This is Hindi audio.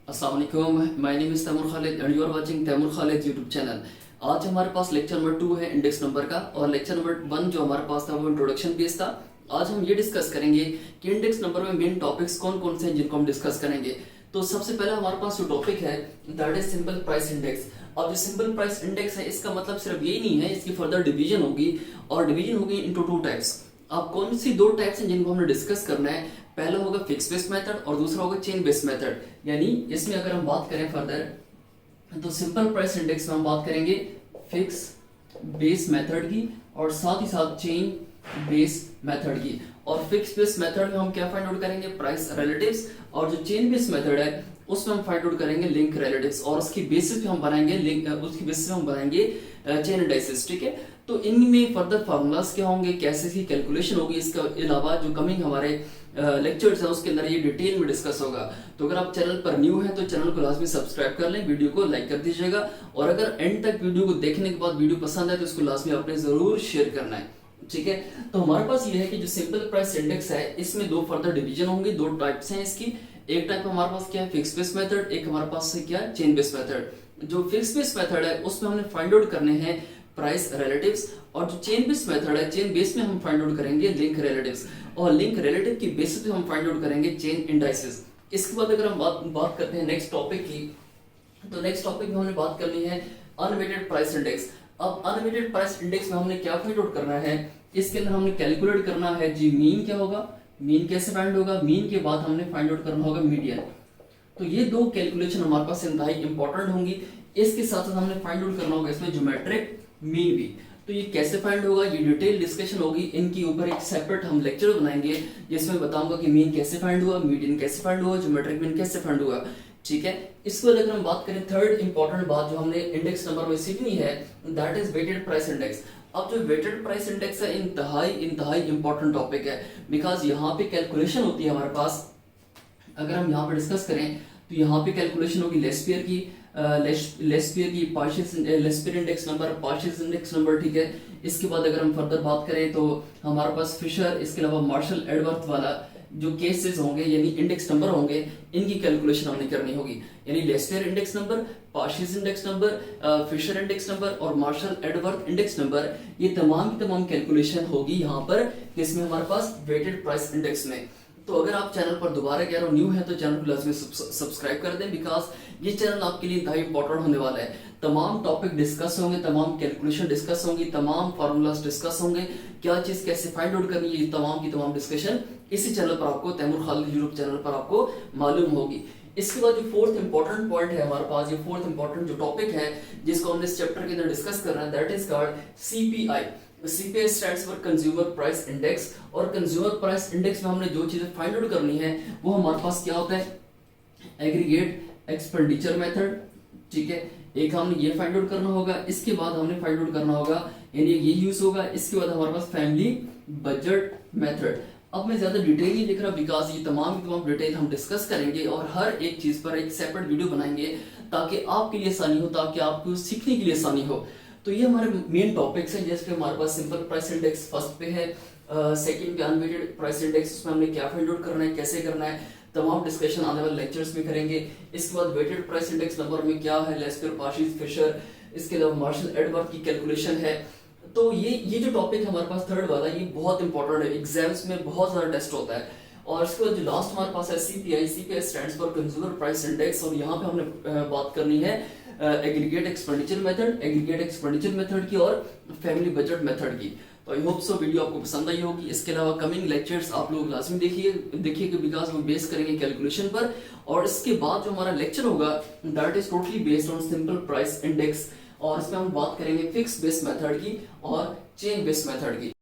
अस्सलाम वालेकुम, my name is Taimur Khalid and you are watching Taimur Khalid YouTube channel. आज हमारे पास लेक्चर नंबर 2 है इंडेक्स नंबर का, और लेक्चर नंबर 1 जो हमारे पास था वो इंट्रोडक्शन बेस्ड था। आज हम ये डिस्कस करेंगे कि इंडेक्स नंबर में मेन टॉपिक्स कौन कौन से हैं जिनको हम डिस्कस करेंगे। तो सबसे पहले हमारे पास जो टॉपिक है that is simple price index. अब जो सिंपल प्राइस इंडेक्स है इसका मतलब सिर्फ यही नहीं है, इसकी फर्दर डिवीजन होगी, और डिवीजन होगी इनटू 2 टाइप्स। अब कौन सी 2 टाइप्स हैं जिनको हमने डिस्कस करना है? पहला होगा फिक्स बेस मेथड और दूसरा होगा चेन बेस मेथड। यानी इसमें अगर हम बात करें फर्दर तो सिंपल प्राइस इंडेक्स में हम बात करेंगे फिक्स बेस मेथड की और साथ ही साथ चेन बेस मेथड की। और फिक्स बेस मेथड में हम क्या फाइंड आउट करेंगे? Price relatives. और जो चेन बेस मेथड है उसमें हम फाइंड आउट करेंगे लिंक रिलेटिव्स, और उसकी बेसिस पे हम बनाएंगे चेन इंडाइसेस। ठीक है, तो इनमें फर्दर फार्मूलाज क्या होंगे, कैसे इसकी कैलकुलेशन होगी, इसके अलावा जो कमिंग हमारे लेक्चर्स हैं उसके अंदर ये डिटेल में डिस्कस होगा। तो अगर आप चैनल पर न्यू हैं तो चैनल को लाजमी सब्सक्राइब कर लें, वीडियो को लाइक कर दीजिएगा, और अगर एंड तक वीडियो को देखने के बाद वीडियो पसंद है तो इसको लाजमी आपने जरूर शेयर करना है। ठीक है, तो हमारे पास ये है कि जो सिंपल प्राइस इंडेक्स है इसमें 2 फर्दर डिवीजन होंगे, 2 टाइप्स हैं इसकी। एक टाइप हमारे पास क्या है? Fix base method. एक हमारे पास से क्या है? Chain base method. जो फिक्स बेस मेथड है उसमें हमने फाइंड आउट करने हैं प्राइस रिलेटिव्स, और जो चेन बेस मेथड है चेन बेस में हम फाइंड आउट करेंगे लिंक रिलेटिव्स, और लिंक रिलेटिव की बेसिस पे हम फाइंड आउट करेंगे चेन इंडाइसेस। इसके बाद अगर हम बात करते हैं नेक्स्ट टॉपिक की, तो नेक्स्ट टॉपिक में हमने बात करनी है अनवेटेड प्राइस इंडेक्स। अब अनवेटेड प्राइस इंडेक्स में हमने क्या फाइंड आउट करना है? इसके अंदर हमने कैलकुलेट करना है जी मीन क्या होगा, मीन कैसे फाइंड होगा, मीन के बाद हमने फाइंड आउट करना होगा मीडियन। तो ये 2 कैलकुलेशन हमारे पास इंतहाई इंपॉर्टेंट होंगी। इसके साथ साथ हमने फाइंड आउट करना होगा इसमें ज्योमेट्रिक मीन भी। तो ये कैसे फाइंड होगा, ये डिटेल डिस्कशन होगी, इनके ऊपर एक सेपरेट हम लेक्चर बनाएंगे जिसमें बताऊंगा कि मीन कैसे फाइंड हुआ, मीडियन कैसे फाइंड हुआ, ज्योमेट्रिक मीन कैसे फाइंड हुआ। ठीक है, इसके बाद अगर हम बात करें थर्ड इंपॉर्टेंट बात जो हमने इंडेक्स नंबर में सीखनी है that is weighted price index. अब जो वेटेड प्राइस इंडेक्स है इंतहाई इंपॉर्टेंट टॉपिक है, बिकॉज यहाँ पे कैलकुलेशन होती है हमारे पास। अगर हम यहाँ पे डिस्कस करें तो यहाँ पे कैलकुलेशन होगी लेस्पियर की Laspeyres index number, partial index number. ठीक है, इसके बाद अगर हम फर्दर बात करें तो हमारे पास फिशर, इसके अलावा मार्शल एडवर्थ वाला जो केसेस होंगे यानी इंडेक्स नंबर होंगे, इनकी कैलकुलेशन हमने करनी होगी। यानी Laspeyres index number, partial index number, Fisher index number और मार्शल एडवर्थ इंडेक्स नंबर, ये तमाम की तमाम कैलकुलेशन होगी यहाँ पर इसमें हमारे पास वेटेड प्राइस इंडेक्स में। तो अगर आप चैनल पर दोबारा कह रहा हूँ न्यू है तो चैनल को लाजमी सब्सक्राइब कर दें, बिकॉज ये चैनल आपके लिए इंतहाई इंपॉर्टेंट होने वाला है। तमाम टॉपिक डिस्कस होंगे, तमाम कैलकुलेशन डिस्कस होंगी, तमाम फार्मूलाज डिस्कस होंगे, क्या चीज कैसे फाइंड आउट करनी है, तमाम की तमाम डिस्कशन इसी चैनल पर आपको, तैमूर खालिद यूट्यूब चैनल पर आपको मालूम होगी। इसके बाद जो फोर्थ इंपॉर्टेंट पॉइंट है हमारे पास, ये फोर्थ इंपॉर्टेंट जो टॉपिक है जिसको हमने इस चैप्टर के अंदर डिस्कस करना है that is called CPI. CPI stands for consumer price index, और कंज्यूमर प्राइस इंडेक्स में हमने जो चीजें फाइंड आउट करनी है वो हमारे पास क्या होता है? Aggregate expenditure method. ठीक है, एक हमने ये फाइंड आउट करना होगा, इसके बाद हमने फाइंड आउट करना होगा यानी ये यूज होगा, इसके बाद हमारे पास फैमिली बजट मेथड। अब मैं ज्यादा डिटेल नहीं लिख रहा बिकॉज ये तमाम डिटेल हम डिस्कस करेंगे और हर एक चीज पर एक सेपरेट वीडियो बनाएंगे ताकि आपके लिए आसानी हो, ताकि आपको सीखने के लिए आसानी हो। तो ये हमारे मेन टॉपिक्स हैं, जैसे हमारे पास सिंपल प्राइस इंडेक्स फर्स्ट पे है, सेकंड पे अनवेटेड प्राइस इंडेक्स, उसमें हमने क्या फाइंड आउट करना है, कैसे करना है, तमाम डिस्कशन आने वाले लेक्चर्स में करेंगे। इसके बाद वेटेड प्राइस इंडेक्स नंबर में क्या है, लेस्पियर, पार्शियल, फिशर, इसके अलावा मार्शल एडवर्थ की कैलकुलेशन है। तो ये जो टॉपिक है हमारे पास थर्ड वाला, ये बहुत इंपॉर्टेंट है, एग्जाम्स में बहुत ज्यादा टेस्ट होता है। और इसके बाद जो लास्ट हमारे पास है CPI. CPI stands for consumer price index, और यहाँ पे हमने बात करनी है एग्रीगेट एक्सपेंडिचर मेथड की और फैमिली बजट मेथड की। तो आई होप सो वीडियो आपको पसंद आई होगी। इसके अलावा कमिंग लेक्चर्स आप लोग लाजमी देखिए बिकॉज वो बेस करेंगे कैलकुलेशन पर। और इसके बाद जो हमारा लेक्चर होगा that is totally based on simple price index, और इसमें हम बात करेंगे फिक्स बेस मेथड की और चेन बेस मेथड की।